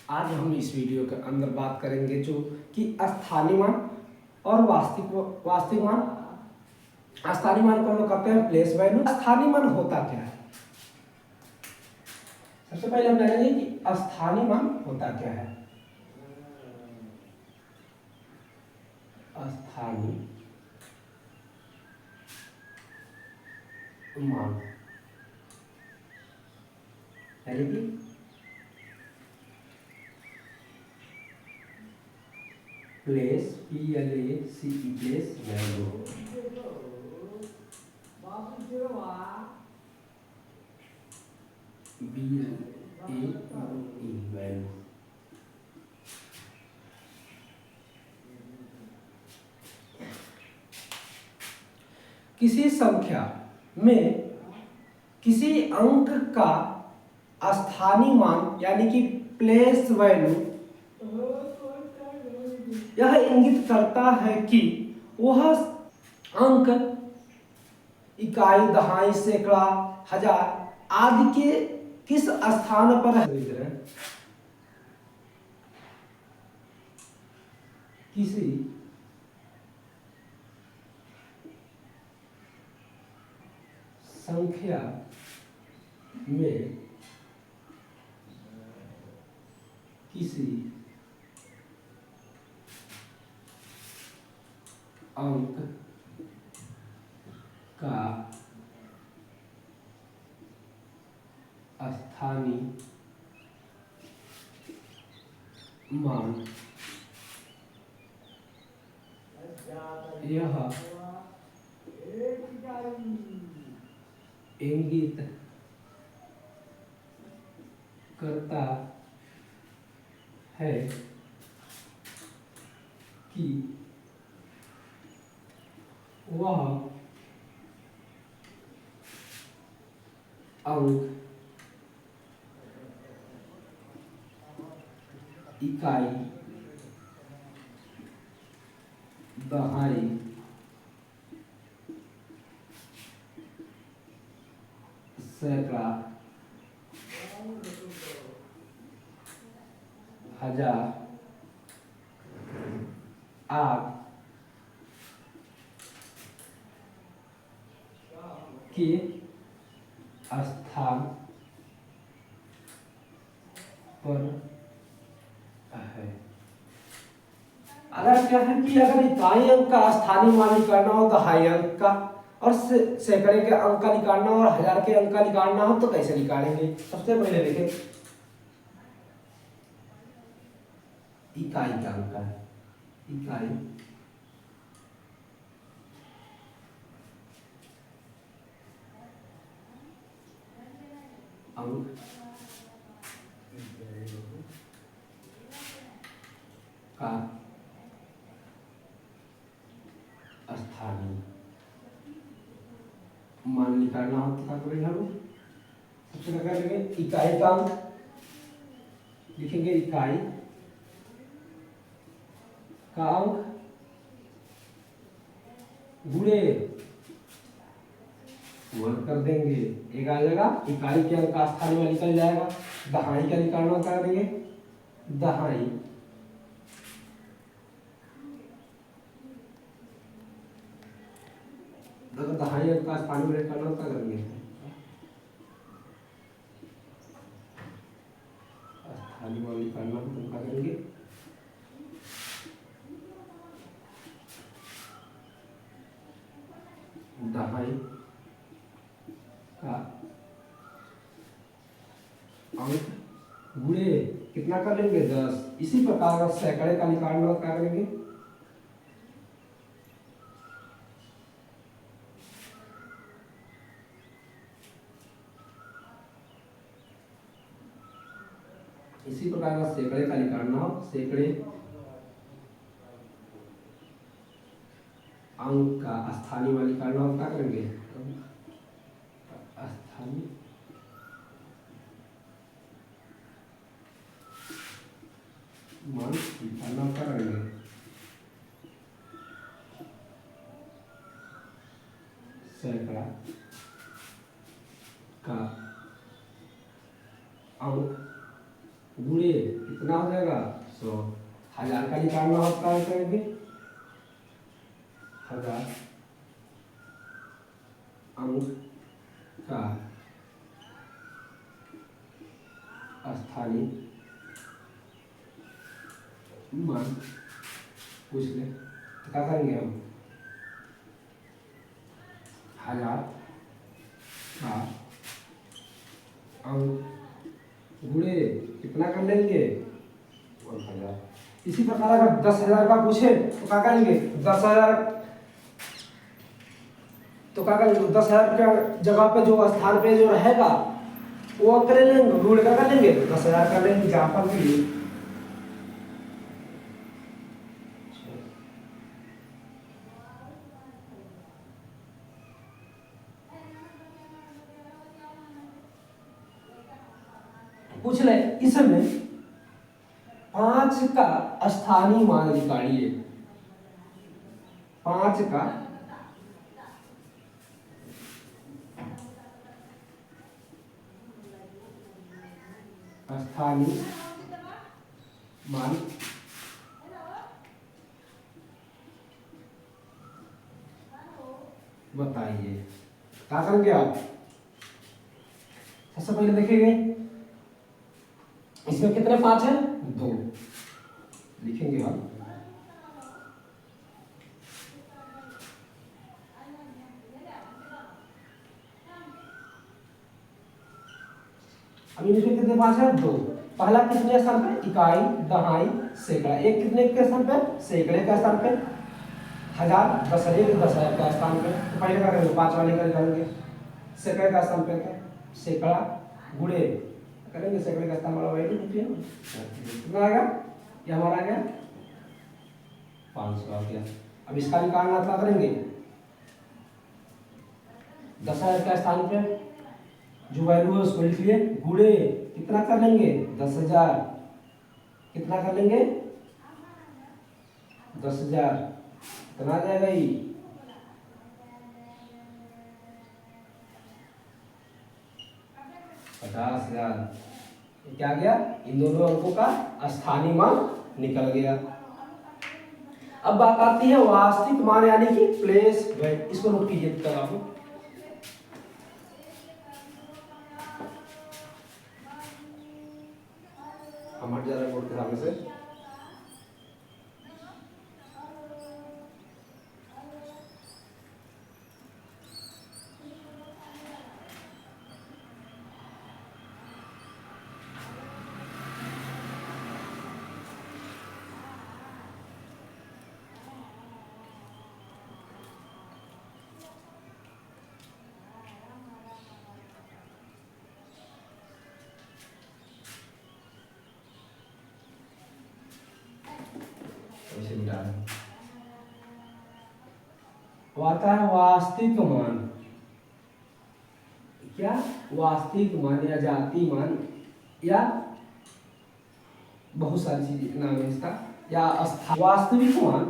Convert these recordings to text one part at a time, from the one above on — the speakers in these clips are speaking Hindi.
आज हम इस वीडियो के अंदर बात करेंगे जो कि स्थानीय मान और वास्तविक मान। स्थानीय मान को हम लोग कहते हैं प्लेस वैल्यू। स्थानीय मान होता क्या है? सबसे पहले हम जानेंगे कि स्थानीय मान होता क्या है। स्थानीय मान यानी कि place PLACE place value. BLAE value. किसी संख्या में किसी अंक का स्थानीय मान यानी कि प्लेस वैल्यू यह इंगित करता है कि वह अंक इकाई, दहाई, सैकड़ा, हजार आदि के किस स्थान पर है। किसी संख्या में किसी अंक का स्थानीय मान यह इंगित करता है कि वह अंक इकाई, दहाई, सैकड़ा, हजार आदि के स्थान पर है। अगर क्या है कि अगर इकाई अंक का स्थानीय मान निकालना हो, दहाई अंक का और सैकड़े के अंक का निकालना हो और हजार के अंक का निकालना हो तो कैसे निकालेंगे? सबसे पहले देखें इकाई का अंक है। इकाई अंक का स्थानीय मान निकालना हो तो क्या करेंगे हम? सबसे पहले क्या करेंगे, इकाई का अंक लिखेंगे। इकाई का अंक गुणे वर्ग कर देंगे, एक आ जाएगा। इकाई के अंक का स्थानीय मान निकल जाएगा। दहाई का निकालना कर देंगे, दहाई अगर दहाई अंक का स्थानीय मान निकालना क्या करेंगे? स्थानीय मान निकालना तो क्या करेंगे? दहाई का अंक गुणे कितना कर लेंगे? 10। इसी प्रकार सैकड़े का निकालना क्या करेंगे? इसी प्रकार सैकड़े का निकालना हो, सैकड़े अंक का स्थानीय मान निकालना हो क्या करेंगे? स्थानीय मान निकालना क्या करेंगे? सैकड़ा का अंक गुणे कितना हो जाएगा 100। 1000 का निकालना होता है करेंगे 1000 अंक का स्थानीय मान पूछ ले तो क्या करेंगे हम 1000 का अंक गुणे कितना कर लेंगे 1000। इसी प्रकार अगर 10,000 का पूछे तो क्या करेंगे 10,000 तो क्या करेंगे 10,000 के जगह पे जो स्थान पे जो रहेगा वो कर लेंगे गुणे का कर लेंगे 10,000 कर लेंगे एग्जाम्पल के लिए। पूछ ले इसमें 5 का स्थानीय मान निकालिए। 5 का स्थानीय मान बताइए। क्या करेंगे आप सबसे पहले देखेंगे इसमें कितने 5 है 2 लिखेंगे हम। अब इसमें कितने 5 है 2। पहला कितने स्थान पे इकाई दहाई सैकड़ा। एक कितने के स्थान पे सैकड़े का स्थान पे 1000 10,000 का स्थान पे तो पहले क्या करेंगे 5 वाले का निकालेंगे। सैकड़े का स्थान पे सैकड़ा गुणे करेंगे सैकड़े का स्थान वाला वैल्यू कितना आएगा ये हमारा आ गया 500 आ गया। अब इसका निकालना क्या करेंगे 10,000 का स्थान पे जो वैल्यू है उसको लिख लिए गुणे कितना कर लेंगे 10,000 कितना कर लेंगे 10,000 कितना आ जाएगा ये 50,000। क्या गया इन दोनों अंकों का स्थानीय मान निकल गया। अब बात आती है वास्तविक मान यानी कि प्लेस वैल्यू। इसको नोट कीजिए तब आप हमारे जा रहा है बोर्ड के सामने से। आता है वास्तविक मान। क्या वास्तविक मान या जाति मान या बहुत सारी चीज नाम है इसका या वास्तविक मान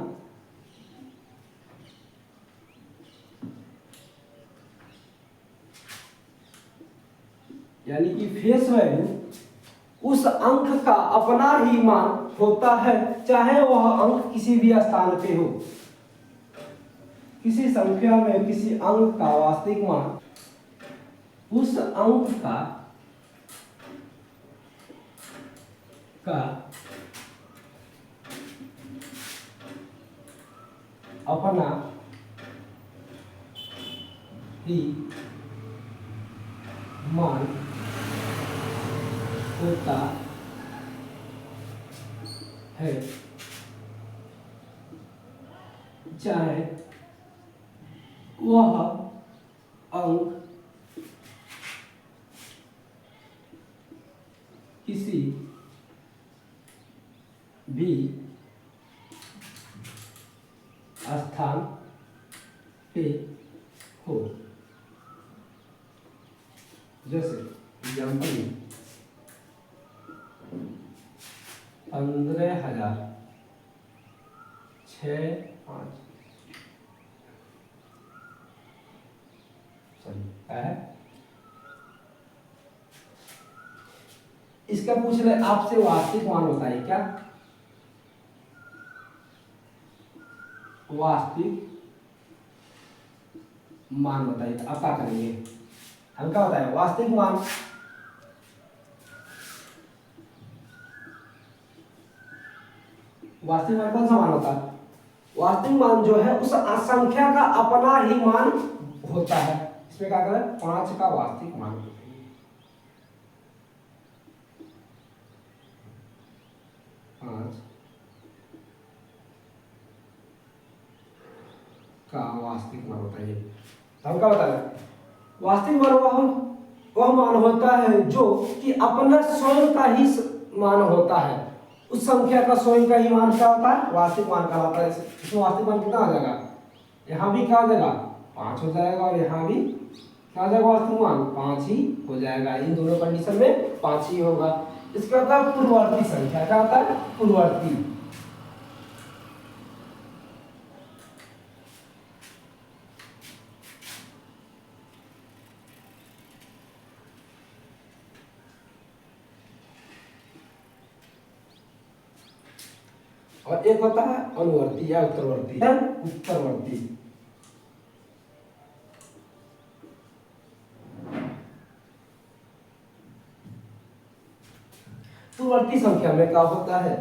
यानी कि फेस वैल्यू उस अंक का अपना ही मान होता है चाहे वह अंक किसी भी स्थान पे हो। किसी संख्या में किसी अंक का वास्तविक मान उस अंक का अपना ही मान होता है चाहे वह अंक किसी भी स्थान पे हो। जैसे एग्जाम्पल 15,000 6 5 सॉरी क्या है इसका पूछ ले आपसे वास्तविक मान बताइए, क्या वास्तविक मान बताइए। तो आप क्या करेंगे, हम क्या बताए वास्तविक मान, वास्तविक मान कौन सा मान होता है, वास्तविक मान जो है उस संख्या का अपना ही मान होता है। इसमें क्या करें 5 का वास्तविक मान, 5 का वास्तविक मान होता है। तो हम क्या बता रहे वास्तविक मान वह मान होता है जो कि अपना स्वयं का ही मान होता है। उस संख्या का स्वयं का ही मान क्या होता है, वास्तविक मान कहलाता है। इसमें वास्तविक मान कितना आ जाएगा, यहाँ भी क्या हो जाएगा 5 हो जाएगा, और यहाँ भी क्या हो जाएगा वास्तविक मान 5 ही हो जाएगा। इन दोनों कंडीशन में 5 ही होगा। इसका होता है पूर्ववर्ती संख्या, क्या होता है पूर्ववर्ती। और एक होता है अनुवर्ती या उत्तरवर्ती, उत्तरवर्ती। पूर्ववर्ती संख्या में क्या होता है,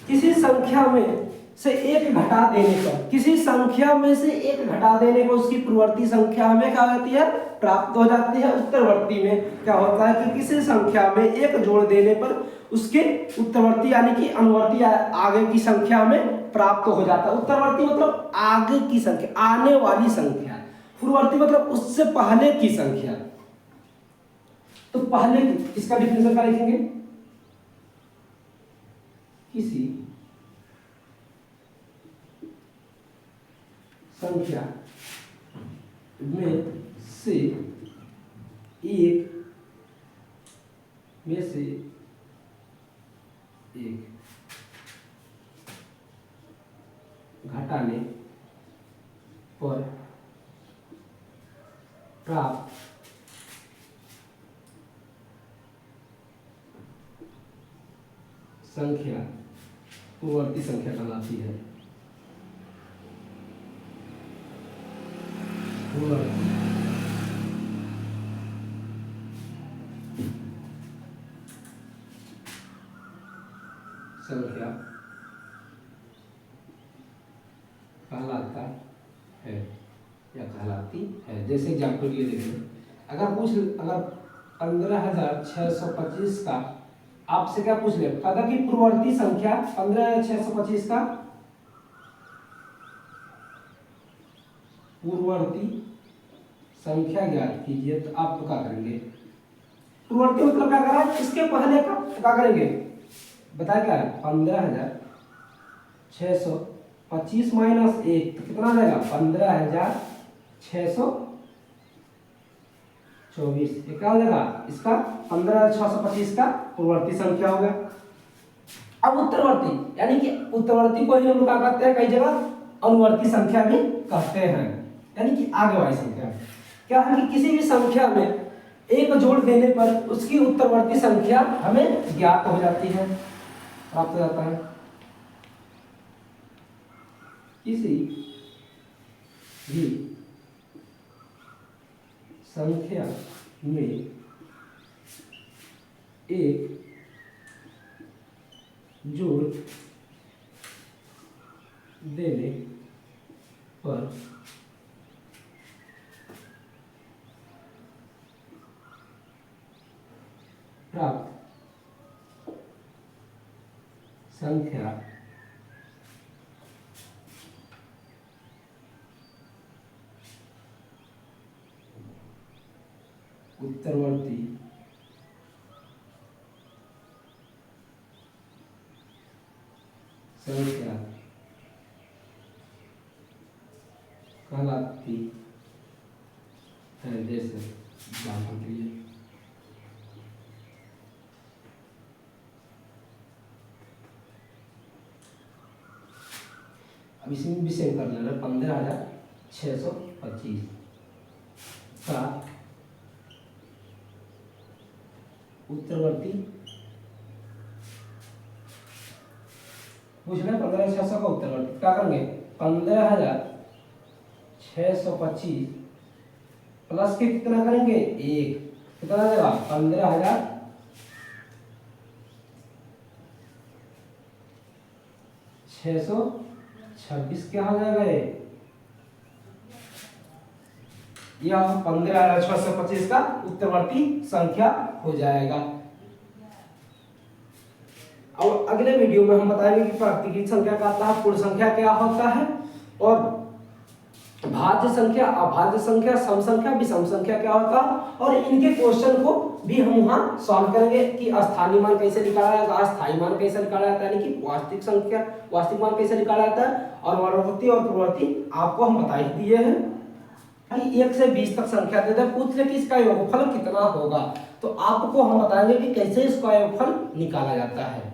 किसी संख्या में से एक घटा देने पर, किसी संख्या में से एक घटा देने पर उसकी पूर्ववर्ती संख्या में क्या होती है, प्राप्त हो जाती है। उत्तरवर्ती में क्या होता है कि किसी संख्या में एक जोड़ देने पर उसके उत्तरवर्ती यानी कि अनुवर्ती आगे की संख्या में प्राप्त हो जाता है। उत्तरवर्ती मतलब आगे की संख्या, आने वाली संख्या। पूर्ववर्ती मतलब उससे पहले की संख्या। तो पहले इसका डिफिनेशन क्या लिखेंगे, किसी संख्या में से एक घटाने पर प्राप्त संख्या पूर्ववर्ती संख्या कहलाती है। पूर्ववर्ती संख्या कहलाता है या कहलाती है। जैसे एग्जाम्पल ये देखिए, अगर 15,625 का आपसे क्या पूछ ले, कहता कि पूर्ववर्ती संख्या 15,625 का पूर्ववर्ती संख्या ज्ञात कीजिए। तो आप तो क्या करेंगे, पूर्ववर्ती मतलब क्या कर रहा है, इसके पहले का क्या करेंगे, बताया क्या है 15,625 माइनस 1 तो कितना आ जाएगा 15,624। ये क्या हो जाएगा, इसका 15,625 का पूर्ववर्ती संख्या हो गया। अब उत्तरवर्ती यानी कि उत्तरवर्ती को ही हम क्या कहते हैं, कई जगह अनुवर्ती संख्या भी कहते हैं, यानी कि आगे वाली संख्या। क्या है कि किसी भी संख्या में एक जोड़ देने पर उसकी उत्तरवर्ती संख्या हमें ज्ञात हो जाती है, प्राप्त हो जाता है। किसी भी संख्या में एक जोड़ देने पर प्राप्त संख्या उत्तरवर्ती संख्या कहलाती है। जैसे एग्जाम्पल के लिए अब इसमें भी सेम कर लेना, 15,625 का उत्तरवर्ती पूछ रहे 15,600 का उत्तरवर्ती, क्या करेंगे 15,625 प्लस के कितना करेंगे 1, कितना देगा 15,626 क्या हो जाएगा ये, यह 15,625 का उत्तरवर्ती संख्या हो जाएगा। और अगले वीडियो में हम बताएंगे कि प्राकृतिक संख्या क्या होता है, पूर्ण संख्या क्या होता है, और भाज्य संख्या, अभाज्य संख्या, सम संख्या, विषम संख्या क्या होता है, और इनके क्वेश्चन को भी हम वहां सॉल्व करेंगे कि स्थानीय मान कैसे निकाला जाता है, अस्थायी मान कैसे निकाला जाता है, यानी कि वास्तविक संख्या, वास्तविक मान कैसे निकाला जाता है, और वर्गवृत्ति और पूर्ववर्ती आपको हम बता ही दिए हैं। 1 से 20 तक संख्या दे दे, पूछ ले कि इसका योगफल कितना होगा, तो आपको हम बताएंगे कि कैसे इसका योगफल निकाला जाता है।